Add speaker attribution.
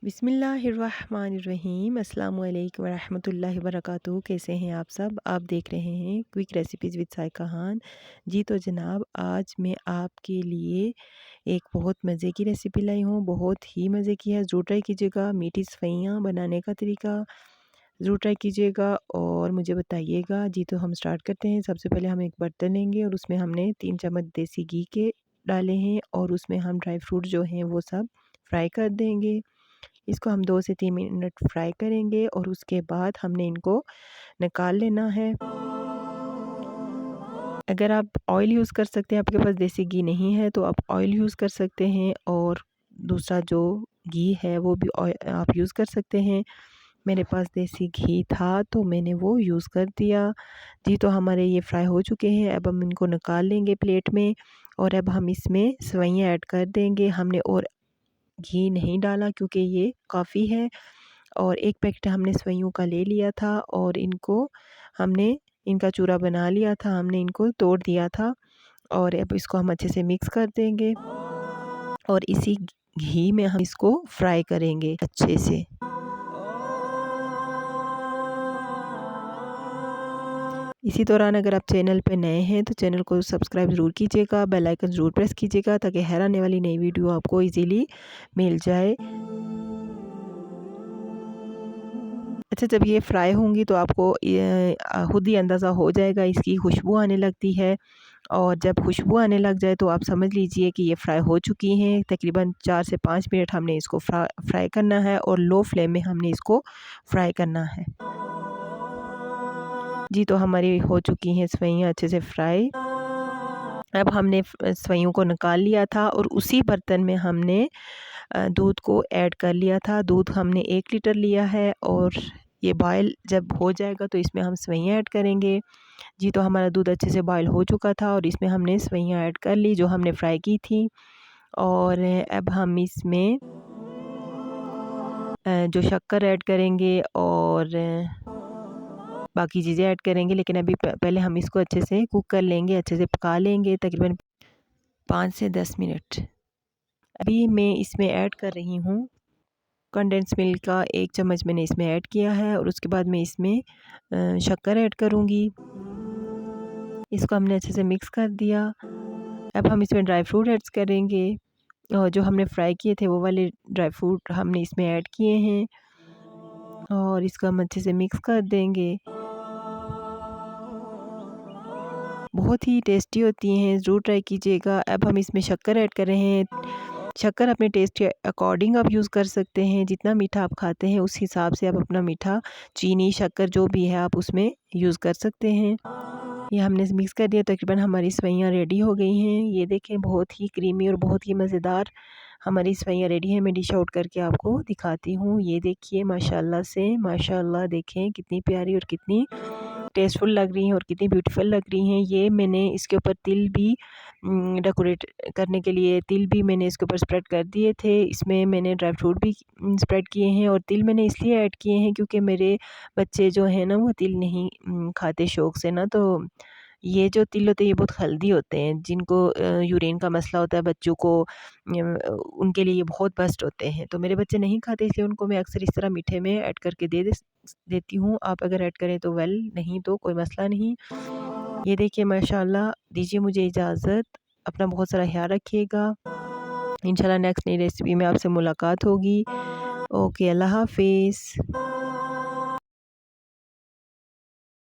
Speaker 1: बिस्मिल्लाहिर्रहमानिर्रहीम अस्सलाम वालेकुम वरहमतुल्लाहि वबरकातुहू। कैसे हैं आप सब? आप देख रहे हैं quick recipes with Sayaka Khan. जी तो जनाब, आज मैं आपके लिए एक बहुत मज़े की रेसिपी लाई हूँ। बहुत ही मज़े की है, ज़रूर ट्राई कीजिएगा। मीठी सफैयाँ बनाने का तरीका ज़रूर ट्राई कीजिएगा और मुझे बताइएगा। जी तो हम स्टार्ट करते हैं। सबसे पहले हम एक बर्तन लेंगे और उसमें हमने 3 चम्मच देसी घी के डाले हैं और उसमें हम ड्राई फ्रूट जो हैं वो सब फ्राई कर देंगे। इसको हम 2 से 3 मिनट फ्राई करेंगे और उसके बाद हमने इनको निकाल लेना है। अगर आप ऑयल यूज़ कर सकते हैं, आपके पास देसी घी नहीं है तो आप ऑयल यूज़ कर सकते हैं और दूसरा जो घी है वो भी आप यूज़ कर सकते हैं। मेरे पास देसी घी था तो मैंने वो यूज़ कर दिया। जी तो हमारे ये फ्राई हो चुके हैं। अब हम इनको निकाल लेंगे प्लेट में और अब हम इसमें सेवइयाँ ऐड कर देंगे। हमने और घी नहीं डाला क्योंकि ये काफ़ी है। और एक पैकेट हमने सेवइयों का ले लिया था और हमने इनका चूरा बना लिया था, हमने इनको तोड़ दिया था और अब इसको हम अच्छे से मिक्स कर देंगे और इसी घी में हम इसको फ्राई करेंगे अच्छे से। इसी दौरान अगर आप चैनल पे नए हैं तो चैनल को सब्सक्राइब ज़रूर कीजिएगा, बेल आइकन ज़रूर प्रेस कीजिएगा ताकि हर आने वाली नई वीडियो आपको इजीली मिल जाए। अच्छा, जब ये फ्राई होंगी तो आपको खुद ही अंदाज़ा हो जाएगा, इसकी खुशबू आने लगती है और जब खुशबू आने लग जाए तो आप समझ लीजिए कि ये फ्राई हो चुकी हैं। तकरीबन 4 से 5 मिनट हमने इसको फ्राई करना है और लो फ्लेम में हमने इसको फ्राई करना है। जी तो हमारी हो चुकी हैं सेवइयाँ अच्छे से फ्राई। अब हमने सेवइयों को निकाल लिया था और उसी बर्तन में हमने दूध को ऐड कर लिया था। दूध हमने 1 लीटर लिया है और ये बॉयल जब हो जाएगा तो इसमें हम सेवइयाँ ऐड करेंगे। जी तो हमारा दूध अच्छे से बॉयल हो चुका था और इसमें हमने सेवइयाँ ऐड कर ली जो हमने फ्राई की थी और अब हम इसमें जो शक्कर ऐड करेंगे और बाकी चीज़ें ऐड करेंगे, लेकिन अभी पहले हम इसको अच्छे से कुक कर लेंगे, अच्छे से पका लेंगे तकरीबन 5 से 10 मिनट। अभी मैं इसमें ऐड कर रही हूँ कंडेंस मिल्क का 1 चम्मच मैंने इसमें ऐड किया है और उसके बाद मैं इसमें शक्कर ऐड करूँगी। इसको हमने अच्छे से मिक्स कर दिया। अब हम इसमें ड्राई फ्रूट ऐड करेंगे और जो हमने फ्राई किए थे वो वाले ड्राई फ्रूट हमने इसमें ऐड किए हैं और इसको हम अच्छे से मिक्स कर देंगे। बहुत ही टेस्टी होती हैं, ज़रूर ट्राई कीजिएगा। अब हम इसमें शक्कर ऐड कर रहे हैं। शक्कर अपने टेस्ट के अकॉर्डिंग आप यूज़ कर सकते हैं, जितना मीठा आप खाते हैं उस हिसाब से आप अपना मीठा, चीनी, शक्कर जो भी है आप उसमें यूज़ कर सकते हैं। ये हमने मिक्स कर दिया, तकरीबन हमारी सेवइयाँ रेडी हो गई हैं। ये देखें, बहुत ही क्रीमी और बहुत ही मज़ेदार हमारी सेवइयाँ रेडी हैं। मैं डिश आउट करके आपको दिखाती हूँ। ये देखिए, माशाल्लाह से माशाल्लाह, देखें कितनी प्यारी और कितनी टेस्टफुल लग रही हैं और कितनी ब्यूटीफुल लग रही हैं। ये मैंने इसके ऊपर तिल भी डेकोरेट करने के लिए तिल भी मैंने इसके ऊपर स्प्रेड कर दिए थे। इसमें मैंने ड्राई फ्रूट भी स्प्रेड किए हैं और तिल मैंने इसलिए ऐड किए हैं क्योंकि मेरे बच्चे जो हैं ना वो तिल नहीं खाते शौक़ से ना, तो ये जो तिल होते हैं ये बहुत हेल्दी होते हैं। जिनको यूरिन का मसला होता है बच्चों को, उनके लिए ये बहुत बेस्ट होते हैं। तो मेरे बच्चे नहीं खाते इसलिए उनको मैं अक्सर इस तरह मीठे में ऐड करके देती हूँ। आप अगर ऐड करें तो वेल, नहीं तो कोई मसला नहीं। ये देखिए माशाल्लाह। दीजिए मुझे इजाज़त। अपना बहुत सारा ख्याल रखिएगा। इंशाल्लाह नेक्स्ट नई रेसिपी में आपसे मुलाकात होगी। ओके, अल्लाह हाफ़िज़।